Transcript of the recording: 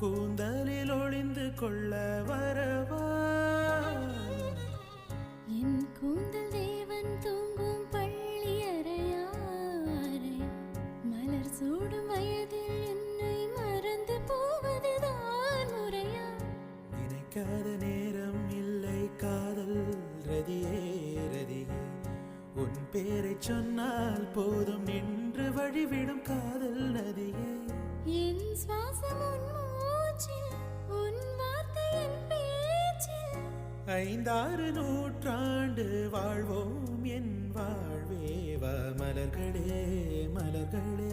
கூந்தலில் ஒளிந்து கொள்ள வரவா என் கூந்தல் தேவன் தூங்கும் பள்ளி அறையாரை மலர் சூடும் வயதில் என்னை மறந்து போவதுதான் முறையா நினைக்காத நேரம் இல்லை காதல் ரதியே ரதியே உன் பேரை சொன்னால் போதும் நின்று வழிவிடும் காதல் நதியே என் சுவாசம் உன் மூச்சில் உன் வார்த்தை என் பேச்சில் 5-6 நூற்றாண்டு வாழ்வோம் என் வாழ்வே வா மலர்களே மலர்களே